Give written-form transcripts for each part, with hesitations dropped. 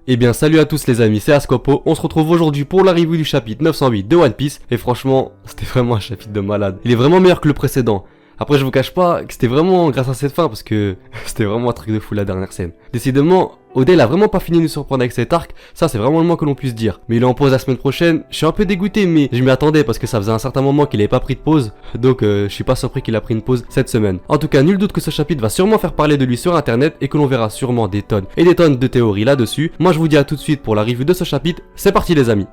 Eh bien salut à tous les amis, c'est Ascopo, on se retrouve aujourd'hui pour la review du chapitre 908 de One Piece, et franchement, c'était vraiment un chapitre de malade. Il est vraiment meilleur que le précédent. Après je vous cache pas que c'était vraiment grâce à cette fin, parce que c'était vraiment un truc de fou la dernière scène. Décidément, Oda il a vraiment pas fini de nous surprendre avec cet arc, ça c'est vraiment le moins que l'on puisse dire. Mais il est en pause la semaine prochaine, je suis un peu dégoûté mais je m'y attendais parce que ça faisait un certain moment qu'il avait pas pris de pause, donc je suis pas surpris qu'il a pris une pause cette semaine. En tout cas, nul doute que ce chapitre va sûrement faire parler de lui sur internet et que l'on verra sûrement des tonnes et des tonnes de théories là-dessus. Moi je vous dis à tout de suite pour la review de ce chapitre, c'est parti les amis.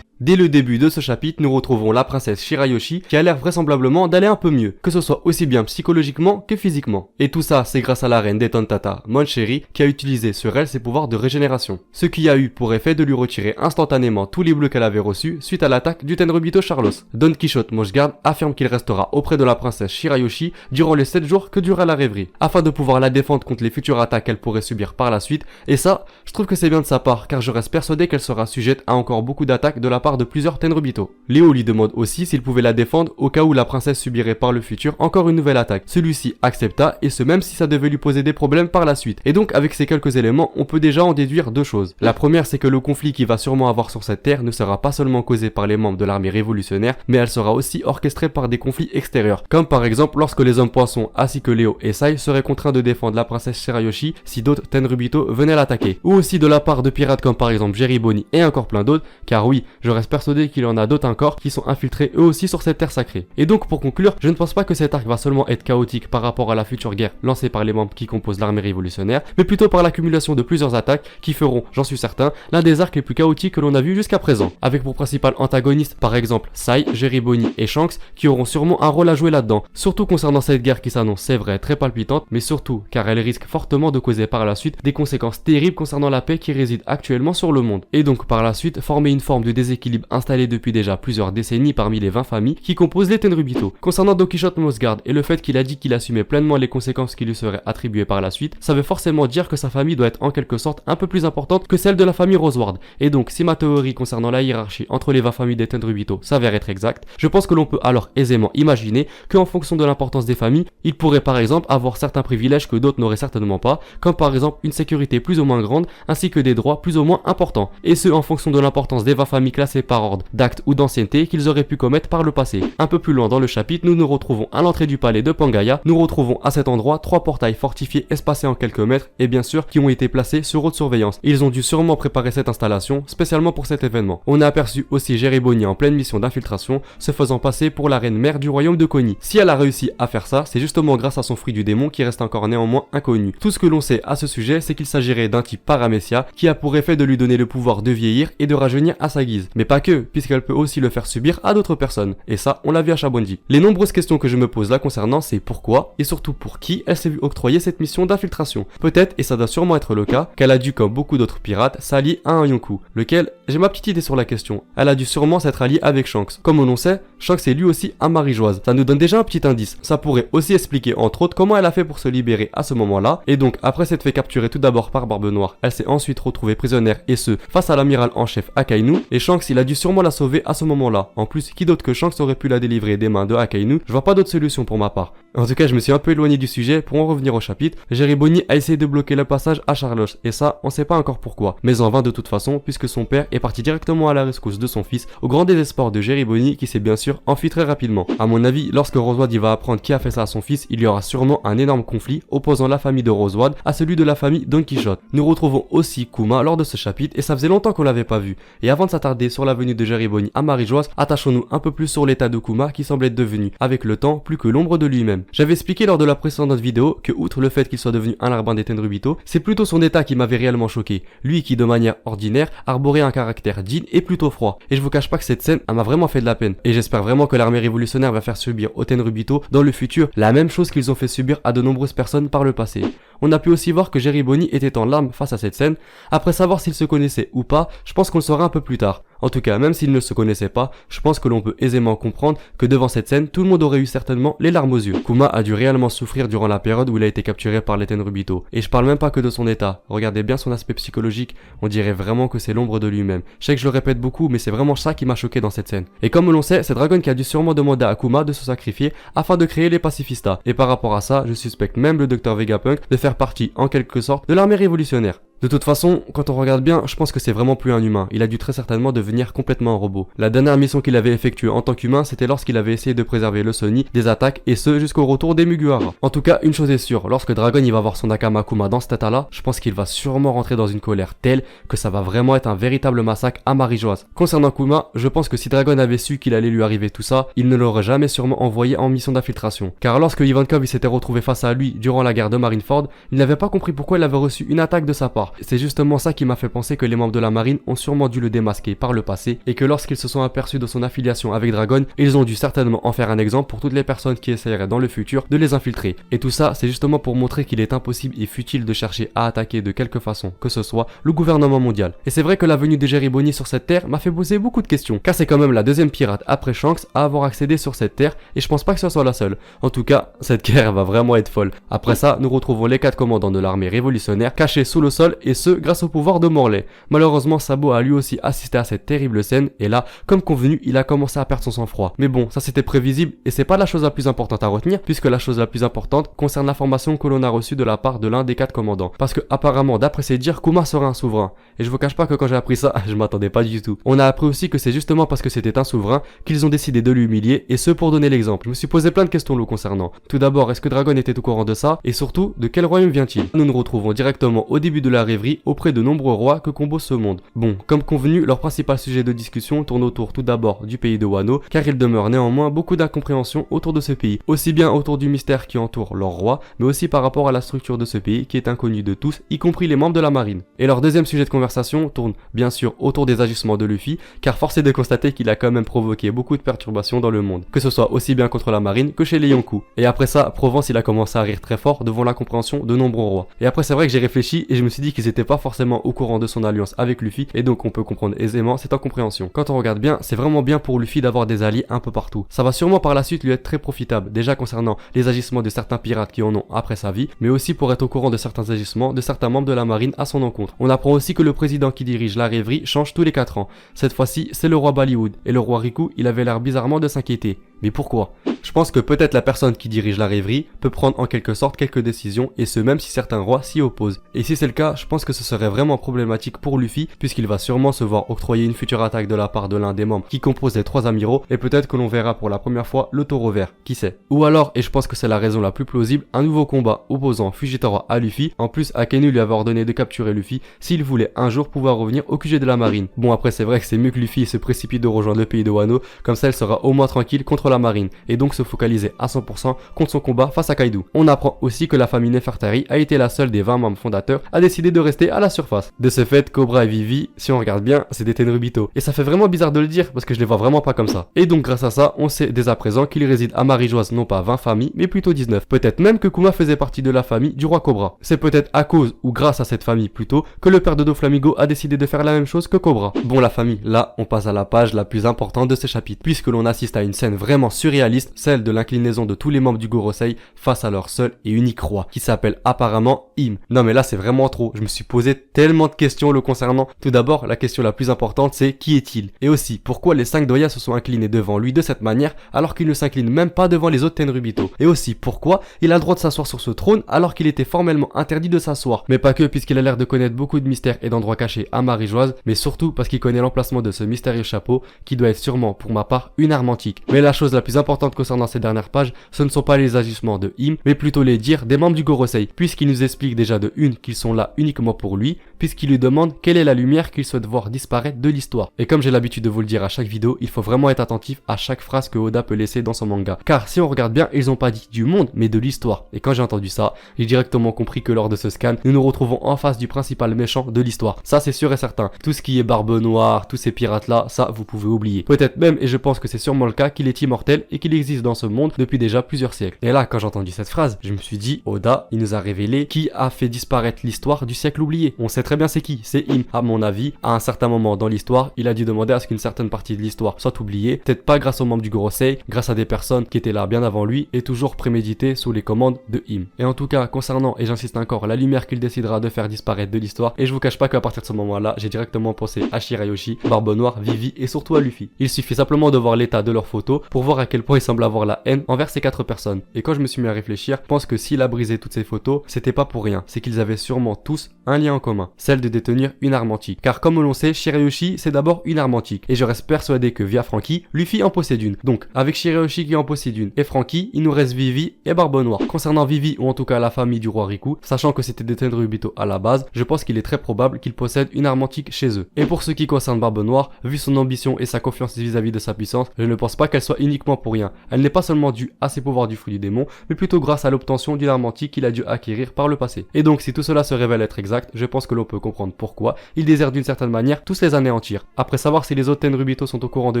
Dès le début de ce chapitre, nous retrouvons la princesse Shirayoshi qui a l'air vraisemblablement d'aller un peu mieux, que ce soit aussi bien psychologiquement que physiquement. Et tout ça, c'est grâce à la reine des Tontata, Mon Chéri, qui a utilisé sur elle ses pouvoirs de régénération. Ce qui a eu pour effet de lui retirer instantanément tous les bleus qu'elle avait reçus suite à l'attaque du Tenryubito Charlos. Don Quichotte Moshguard affirme qu'il restera auprès de la princesse Shirayoshi durant les 7 jours que durera la rêverie, afin de pouvoir la défendre contre les futures attaques qu'elle pourrait subir par la suite, et ça, je trouve que c'est bien de sa part, car je reste persuadé qu'elle sera sujette à encore beaucoup d'attaques de la part de plusieurs Tenryubito. Léo lui demande aussi s'il pouvait la défendre au cas où la princesse subirait par le futur encore une nouvelle attaque. Celui-ci accepta, et ce même si ça devait lui poser des problèmes par la suite. Et donc avec ces quelques éléments, on peut déjà en déduire deux choses. La première, c'est que le conflit qu'il va sûrement avoir sur cette terre ne sera pas seulement causé par les membres de l'armée révolutionnaire, mais elle sera aussi orchestrée par des conflits extérieurs, comme par exemple lorsque les hommes poissons ainsi que Léo et Sai seraient contraints de défendre la princesse Shirayoshi si d'autres Tenryubito venaient l'attaquer, ou aussi de la part de pirates comme par exemple Jerry Bonny et encore plein d'autres, car oui, je reste persuadé qu'il y en a d'autres encore qui sont infiltrés eux aussi sur cette terre sacrée. Et donc pour conclure, je ne pense pas que cet arc va seulement être chaotique par rapport à la future guerre lancée par les membres qui composent l'armée révolutionnaire, mais plutôt par l'accumulation de plusieurs attaques qui feront, j'en suis certain, l'un des arcs les plus chaotiques que l'on a vu jusqu'à présent, avec pour principal antagoniste par exemple Sai, Jerry Bonny et Shanks qui auront sûrement un rôle à jouer là-dedans, surtout concernant cette guerre qui s'annonce, c'est vrai, très palpitante, mais surtout car elle risque fortement de causer par la suite des conséquences terribles concernant la paix qui réside actuellement sur le monde, et donc par la suite former une forme de déséquilibre installé depuis déjà plusieurs décennies parmi les 20 familles qui composent les Tenryubito. Concernant Don Quichotte Moshguard et le fait qu'il a dit qu'il assumait pleinement les conséquences qui lui seraient attribuées par la suite, ça veut forcément dire que sa famille doit être en quelque sorte un peu plus importante que celle de la famille Roseward. Et donc si ma théorie concernant la hiérarchie entre les 20 familles des Tenryubito s'avère être exacte, je pense que l'on peut alors aisément imaginer qu'en fonction de l'importance des familles, ils pourraient par exemple avoir certains privilèges que d'autres n'auraient certainement pas, comme par exemple une sécurité plus ou moins grande ainsi que des droits plus ou moins importants, et ce en fonction de l'importance des 20 familles classées par ordre d'actes ou d'ancienneté qu'ils auraient pu commettre par le passé. Un peu plus loin dans le chapitre, nous nous retrouvons à l'entrée du palais de Pangaea. Nous retrouvons à cet endroit 3 portails fortifiés espacés en quelques mètres et bien sûr qui ont été placés sur haute surveillance. Ils ont dû sûrement préparer cette installation spécialement pour cet événement. On a aperçu aussi Jerry Bonny en pleine mission d'infiltration, se faisant passer pour la reine mère du royaume de Kony. Si elle a réussi à faire ça, c'est justement grâce à son fruit du démon qui reste encore néanmoins inconnu. Tout ce que l'on sait à ce sujet, c'est qu'il s'agirait d'un type paramécia qui a pour effet de lui donner le pouvoir de vieillir et de rajeunir à sa guise. Mais pas que, puisqu'elle peut aussi le faire subir à d'autres personnes, et ça on l'a vu à Shabonji. Les nombreuses questions que je me pose là concernant, c'est pourquoi et surtout pour qui elle s'est vue octroyer cette mission d'infiltration. Peut-être, et ça doit sûrement être le cas, qu'elle a dû comme beaucoup d'autres pirates s'allier à un Yonkou, lequel, j'ai ma petite idée sur la question, elle a dû sûrement s'être alliée avec Shanks. Comme on sait, Shanks est lui aussi un marigeoise, ça nous donne déjà un petit indice. Ça pourrait aussi expliquer entre autres comment elle a fait pour se libérer à ce moment-là, et donc après s'être fait capturer tout d'abord par Barbe Noire, elle s'est ensuite retrouvée prisonnière et ce, face à l'amiral en chef Akainu, et Shanks il a dû sûrement la sauver à ce moment-là. En plus, qui d'autre que Shanks aurait pu la délivrer des mains de Akainu? Je vois pas d'autre solution pour ma part. En tout cas, je me suis un peu éloigné du sujet. Pour en revenir au chapitre, Jerry Bonny a essayé de bloquer le passage à Charlotte, et ça, on sait pas encore pourquoi, mais en vain de toute façon, puisque son père est parti directement à la rescousse de son fils, au grand désespoir de Jerry Bonny qui s'est bien sûr enfui très rapidement. À mon avis, lorsque Roseward va apprendre qui a fait ça à son fils, il y aura sûrement un énorme conflit opposant la famille de Roseward à celui de la famille Don Quichotte. Nous retrouvons aussi Kuma lors de ce chapitre, et ça faisait longtemps qu'on l'avait pas vu, et avant de s'attarder sur la venue de Jerry Bonny à Marie-Joise, attachons-nous un peu plus sur l'état de Kuma qui semble être devenu, avec le temps, plus que l'ombre de lui-même. J'avais expliqué lors de la précédente vidéo que outre le fait qu'il soit devenu un larbin des Tenryubito, c'est plutôt son état qui m'avait réellement choqué. Lui qui de manière ordinaire arborait un caractère digne et plutôt froid. Et je vous cache pas que cette scène m'a vraiment fait de la peine. Et j'espère vraiment que l'armée révolutionnaire va faire subir aux Tenryubito dans le futur la même chose qu'ils ont fait subir à de nombreuses personnes par le passé. On a pu aussi voir que Jerry Bonny était en larmes face à cette scène. Après savoir s'ils se connaissaient ou pas, je pense qu'on le saura un peu plus tard. En tout cas, même s'ils ne se connaissaient pas, je pense que l'on peut aisément comprendre que devant cette scène, tout le monde aurait eu certainement les larmes aux yeux. Kuma a dû réellement souffrir durant la période où il a été capturé par les Tenryubito. Et je parle même pas que de son état. Regardez bien son aspect psychologique, on dirait vraiment que c'est l'ombre de lui-même. Je sais que je le répète beaucoup, mais c'est vraiment ça qui m'a choqué dans cette scène. Et comme l'on sait, c'est Dragon qui a dû sûrement demander à Kuma de se sacrifier afin de créer les pacifistas. Et par rapport à ça, je suspecte même le Dr Vegapunk de faire partie, en quelque sorte, de l'armée révolutionnaire. De toute façon, quand on regarde bien, je pense que c'est vraiment plus un humain. Il a dû très certainement devenir complètement un robot. La dernière mission qu'il avait effectuée en tant qu'humain, c'était lorsqu'il avait essayé de préserver le Sony des attaques, et ce jusqu'au retour des Mugiwara. En tout cas, une chose est sûre, lorsque Dragon il va voir son Nakama Kuma dans cet état-là, je pense qu'il va sûrement rentrer dans une colère telle que ça va vraiment être un véritable massacre à Marie-Joise. Concernant Kuma, je pense que si Dragon avait su qu'il allait lui arriver tout ça, il ne l'aurait jamais sûrement envoyé en mission d'infiltration. Car lorsque Ivankov il s'était retrouvé face à lui durant la guerre de Marineford, il n'avait pas compris pourquoi il avait reçu une attaque de sa part. C'est justement ça qui m'a fait penser que les membres de la marine ont sûrement dû le démasquer par le passé et que lorsqu'ils se sont aperçus de son affiliation avec Dragon, ils ont dû certainement en faire un exemple pour toutes les personnes qui essaieraient dans le futur de les infiltrer. Et tout ça, c'est justement pour montrer qu'il est impossible et futile de chercher à attaquer de quelque façon que ce soit le gouvernement mondial. Et c'est vrai que la venue de Jerry Bonny sur cette terre m'a fait poser beaucoup de questions, car c'est quand même la deuxième pirate après Shanks à avoir accédé sur cette terre et je pense pas que ce soit la seule. En tout cas, cette guerre va vraiment être folle. Après ça, nous retrouvons les 4 commandants de l'armée révolutionnaire cachés sous le sol et ce grâce au pouvoir de Morley. Malheureusement, Sabo a lui aussi assisté à cette terrible scène et là, comme convenu, il a commencé à perdre son sang-froid. Mais bon, ça c'était prévisible et c'est pas la chose la plus importante à retenir puisque la chose la plus importante concerne l'information que l'on a reçue de la part de l'un des 4 commandants. Parce que apparemment, d'après ses dires, Kuma serait un souverain. Et je vous cache pas que quand j'ai appris ça, je m'attendais pas du tout. On a appris aussi que c'est justement parce que c'était un souverain qu'ils ont décidé de l'humilier et ce pour donner l'exemple. Je me suis posé plein de questions le concernant. Tout d'abord, est-ce que Dragon était au courant de ça et surtout, de quel royaume vient-il? Nous nous retrouvons directement au début de la rêverie auprès de nombreux rois que composent ce monde. Bon, comme convenu, leur principal sujet de discussion tourne autour tout d'abord du pays de Wano, car il demeure néanmoins beaucoup d'incompréhension autour de ce pays, aussi bien autour du mystère qui entoure leur roi, mais aussi par rapport à la structure de ce pays qui est inconnue de tous, y compris les membres de la marine. Et leur deuxième sujet de conversation tourne bien sûr autour des agissements de Luffy, car force est de constater qu'il a quand même provoqué beaucoup de perturbations dans le monde, que ce soit aussi bien contre la marine que chez les Yonkou. Et après ça, Provence il a commencé à rire très fort devant l'incompréhension de nombreux rois. Et après c'est vrai que j'ai réfléchi et je me suis dit qu'ils étaient pas forcément au courant de son alliance avec Luffy et donc on peut comprendre aisément cette incompréhension. Quand on regarde bien, c'est vraiment bien pour Luffy d'avoir des alliés un peu partout. Ça va sûrement par la suite lui être très profitable, déjà concernant les agissements de certains pirates qui en ont après sa vie, mais aussi pour être au courant de certains agissements de certains membres de la marine à son encontre. On apprend aussi que le président qui dirige la rêverie change tous les 4 ans. Cette fois-ci, c'est le roi Bollywood, et le roi Riku, il avait l'air bizarrement de s'inquiéter. Mais pourquoi? Je pense que peut-être la personne qui dirige la rêverie peut prendre en quelque sorte quelques décisions, et ce même si certains rois s'y opposent. Et si c'est le cas, je pense que ce serait vraiment problématique pour Luffy, puisqu'il va sûrement se voir octroyer une future attaque de la part de l'un des membres qui compose les 3 amiraux, et peut-être que l'on verra pour la première fois le taureau vert, qui sait. Ou alors, et je pense que c'est la raison la plus plausible, un nouveau combat opposant Fujitora à Luffy. En plus, Akenu lui avait ordonné de capturer Luffy s'il voulait un jour pouvoir revenir au QG de la marine. Bon après c'est vrai que c'est mieux que Luffy se précipite de rejoindre le pays de Wano, comme ça elle sera au moins tranquille contre la marine, et donc se focaliser à 100% contre son combat face à Kaido. On apprend aussi que la famille Nefertari a été la seule des 20 membres fondateurs à décider de rester à la surface. De ce fait, Cobra et Vivi, si on regarde bien, c'est des Tenryubito. Et ça fait vraiment bizarre de le dire parce que je les vois vraiment pas comme ça. Et donc grâce à ça, on sait dès à présent qu'il réside à Marie-Joise non pas 20 familles, mais plutôt 19. Peut-être même que Kuma faisait partie de la famille du roi Cobra. C'est peut-être à cause ou grâce à cette famille plutôt que le père de Doflamingo a décidé de faire la même chose que Cobra. Bon la famille, là on passe à la page la plus importante de ce chapitre, puisque l'on assiste à une scène vraiment surréaliste, celle de l'inclinaison de tous les membres du Gorosei face à leur seul et unique roi, qui s'appelle apparemment Im. Non mais là c'est vraiment trop, je me suis posé tellement de questions le concernant. Tout d'abord, la question la plus importante c'est qui est-il? Et aussi, pourquoi les 5 Doya se sont inclinés devant lui de cette manière alors qu'il ne s'incline même pas devant les autres Tenryubito? Et aussi, pourquoi il a le droit de s'asseoir sur ce trône alors qu'il était formellement interdit de s'asseoir? Mais pas que, puisqu'il a l'air de connaître beaucoup de mystères et d'endroits cachés à Marie-Joise, mais surtout parce qu'il connaît l'emplacement de ce mystérieux chapeau qui doit être sûrement, pour ma part, une arme antique. Mais la chose chose la plus importante concernant ces dernières pages, ce ne sont pas les agissements de Im, mais plutôt les dires des membres du Gorosei, puisqu'il nous explique déjà de une qu'ils sont là uniquement pour lui, puisqu'il lui demande quelle est la lumière qu'il souhaite voir disparaître de l'histoire. Et comme j'ai l'habitude de vous le dire à chaque vidéo, il faut vraiment être attentif à chaque phrase que Oda peut laisser dans son manga. Car si on regarde bien, ils ont pas dit du monde, mais de l'histoire. Et quand j'ai entendu ça, j'ai directement compris que lors de ce scan, nous nous retrouvons en face du principal méchant de l'histoire. Ça c'est sûr et certain. Tout ce qui est Barbe Noire, tous ces pirates là, ça vous pouvez oublier. Peut-être même, et je pense que c'est sûrement le cas, qu'il est immortel et qu'il existe dans ce monde depuis déjà plusieurs siècles. Et là, quand j'ai entendu cette phrase, je me suis dit, Oda, il nous a révélé qui a fait disparaître l'histoire du siècle oublié. On sait très bien c'est qui, c'est Im. À mon avis, à un certain moment dans l'histoire, il a dû demander à ce qu'une certaine partie de l'histoire soit oubliée, peut-être pas grâce aux membres du Gorosei, grâce à des personnes qui étaient là bien avant lui et toujours préméditées sous les commandes de Im. Et en tout cas, concernant, et j'insiste encore, la lumière qu'il décidera de faire disparaître de l'histoire, et je vous cache pas qu'à partir de ce moment-là, j'ai directement pensé à Shirayoshi, Barbe Noire, Vivi et surtout à Luffy. Il suffit simplement de voir l'état de leurs photos pour voir à quel point il semble avoir la haine envers ces 4 personnes. Et quand je me suis mis à réfléchir, je pense que s'il a brisé toutes ces photos, c'était pas pour rien, c'est qu'ils avaient sûrement tous un lien en commun, celle de détenir une arme antique. Car comme l'on sait, Shirayoshi c'est d'abord une arme antique, et je reste persuadé que via Franky, Luffy en possède une. Donc avec Shirayoshi qui en possède une et Franky, il nous reste Vivi et Barbe Noire. Concernant Vivi, ou en tout cas la famille du roi Riku, sachant que c'était des Tenryubito à la base, je pense qu'il est très probable qu'ils possèdent une arme antique chez eux. Et pour ce qui concerne Barbe Noire, vu son ambition et sa confiance vis-à-vis de sa puissance, je ne pense pas qu'elle soit uniquement pour rien. Elle n'est pas seulement due à ses pouvoirs du fruit du démon, mais plutôt grâce à l'obtention d'une arme antique qu'il a dû acquérir par le passé. Et donc si tout cela se révèle être exact, je pense que l'on peut comprendre pourquoi il désire d'une certaine manière tous les anéantir. Après savoir si les autres Tenryubito sont au courant de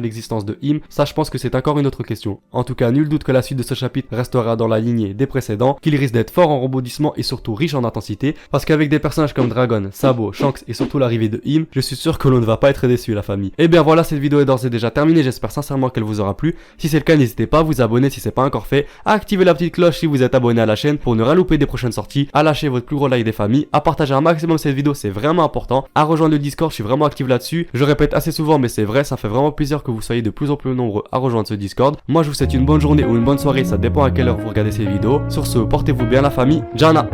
l'existence de Im, ça je pense que c'est encore une autre question. En tout cas, nul doute que la suite de ce chapitre restera dans la lignée des précédents, qu'il risque d'être fort en rebondissement et surtout riche en intensité, parce qu'avec des personnages comme Dragon, Sabo, Shanks et surtout l'arrivée de Im, je suis sûr que l'on ne va pas être déçu la famille. Et bien voilà, cette vidéo est d'ores et déjà terminée, j'espère sincèrement qu'elle vous aura plu. Si c'est le cas, n'hésitez pas à vous abonner si c'est pas encore fait, à activer la petite cloche si vous êtes abonné à la chaîne pour ne rien louper des prochaines sorties, à lâcher votre plus gros like des familles, à partager un maximum cette vidéo, c'est vraiment important, à rejoindre le Discord, je suis vraiment actif là-dessus. Je répète assez souvent mais c'est vrai, ça fait vraiment plaisir que vous soyez de plus en plus nombreux à rejoindre ce Discord. Moi je vous souhaite une bonne journée ou une bonne soirée, ça dépend à quelle heure vous regardez ces vidéos. Sur ce, portez-vous bien la famille, Jana.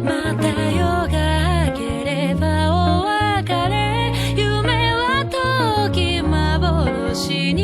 また夜が明ければお別れ夢は時幻に